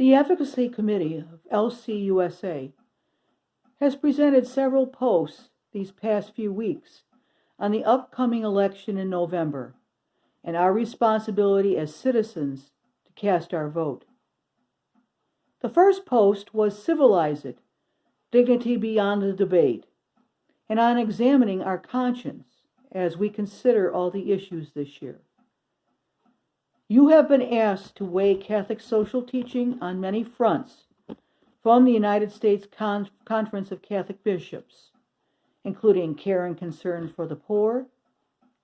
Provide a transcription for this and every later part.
The Advocacy Committee of LCUSA has presented several posts these past few weeks on the upcoming election in November and our responsibility as citizens to cast our vote. The first post was Civilize It, Dignity Beyond the Debate, and on examining our conscience as we consider all the issues this year. You have been asked to weigh Catholic social teaching on many fronts from the United States Conference of Catholic Bishops, including care and concern for the poor,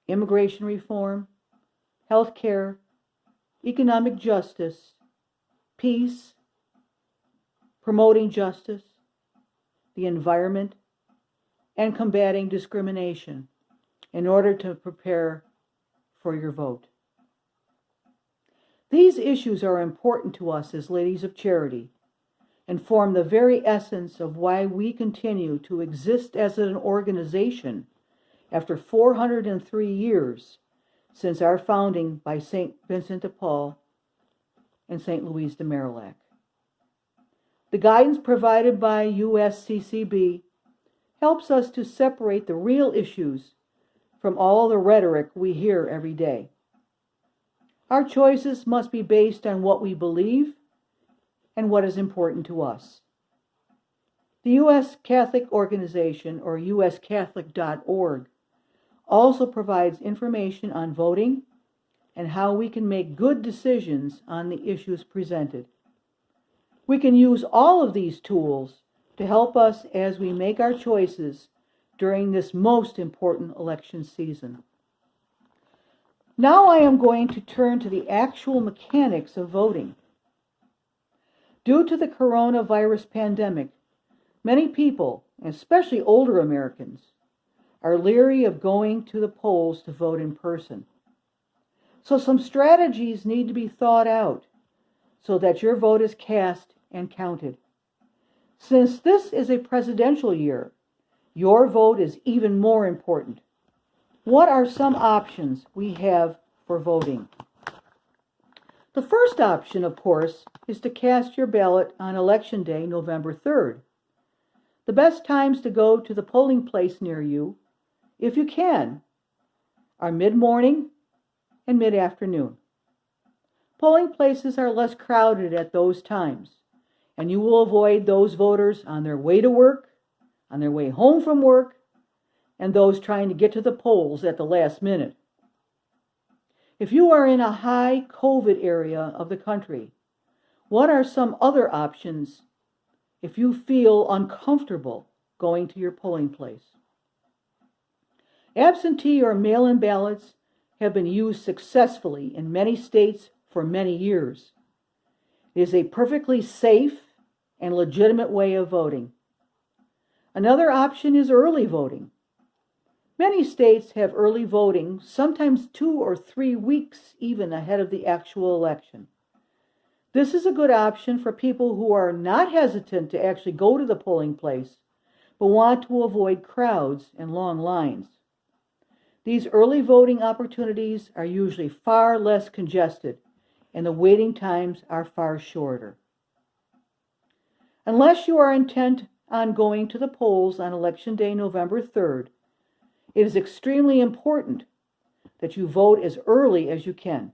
immigration reform, health care, economic justice, peace, promoting justice, the environment, and combating discrimination in order to prepare for your vote. These issues are important to us as Ladies of Charity and form the very essence of why we continue to exist as an organization after 403 years since our founding by St. Vincent de Paul and St. Louise de Marillac. The guidance provided by USCCB helps us to separate the real issues from all the rhetoric we hear every day. Our choices must be based on what we believe and what is important to us. The U.S. Catholic Organization, or uscatholic.org, also provides information on voting and how we can make good decisions on the issues presented. We can use all of these tools to help us as we make our choices during this most important election season. Now I am going to turn to the actual mechanics of voting. Due to the coronavirus pandemic, many people, especially older Americans, are leery of going to the polls to vote in person. So some strategies need to be thought out so that your vote is cast and counted. Since this is a presidential year, your vote is even more important. What are some options we have for voting? The first option, of course, is to cast your ballot on Election Day, November 3rd. The best times to go to the polling place near you, if you can, are mid-morning and mid-afternoon. Polling places are less crowded at those times, and you will avoid those voters on their way to work, on their way home from work, and those trying to get to the polls at the last minute. If you are in a high COVID area of the country, what are some other options if you feel uncomfortable going to your polling place? Absentee or mail-in ballots have been used successfully in many states for many years. It is a perfectly safe and legitimate way of voting. Another option is early voting. Many states have early voting, sometimes 2 or 3 weeks even ahead of the actual election. This is a good option for people who are not hesitant to actually go to the polling place, but want to avoid crowds and long lines. These early voting opportunities are usually far less congested, and the waiting times are far shorter. Unless you are intent on going to the polls on Election Day, November 3rd, it is extremely important that you vote as early as you can.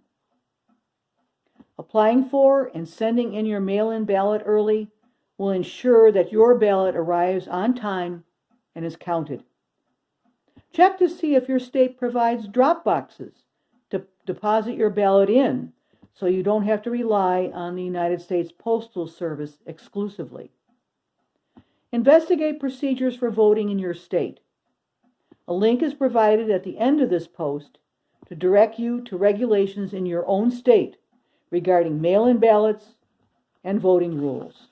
Applying for and sending in your mail-in ballot early will ensure that your ballot arrives on time and is counted. Check to see if your state provides drop boxes to deposit your ballot in so you don't have to rely on the United States Postal Service exclusively. Investigate procedures for voting in your state. A link is provided at the end of this post to direct you to regulations in your own state regarding mail-in ballots and voting rules.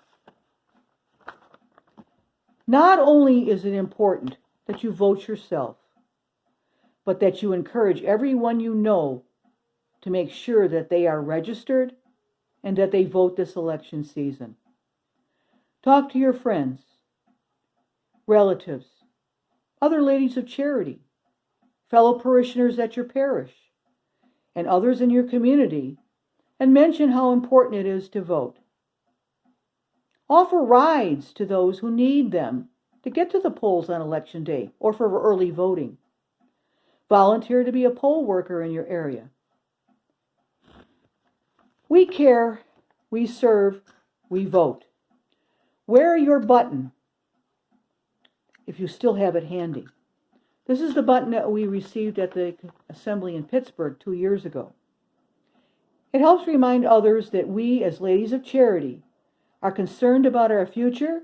Not only is it important that you vote yourself, but that you encourage everyone you know to make sure that they are registered and that they vote this election season. Talk to your friends, relatives, other ladies of charity, fellow parishioners at your parish, and others in your community, and mention how important it is to vote. Offer rides to those who need them to get to the polls on Election Day or for early voting. Volunteer to be a poll worker in your area. We care, we serve, we vote. Wear your button if you still have it handy. This is the button that we received at the assembly in Pittsburgh 2 years ago. It helps remind others that we, as Ladies of Charity, are concerned about our future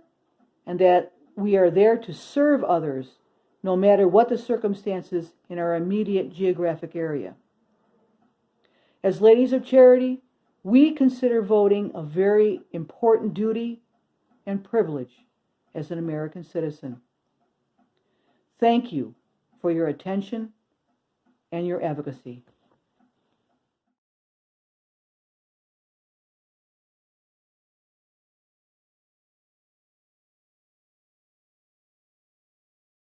and that we are there to serve others no matter what the circumstances in our immediate geographic area. As Ladies of Charity, we consider voting a very important duty and privilege as an American citizen. Thank you for your attention and your advocacy.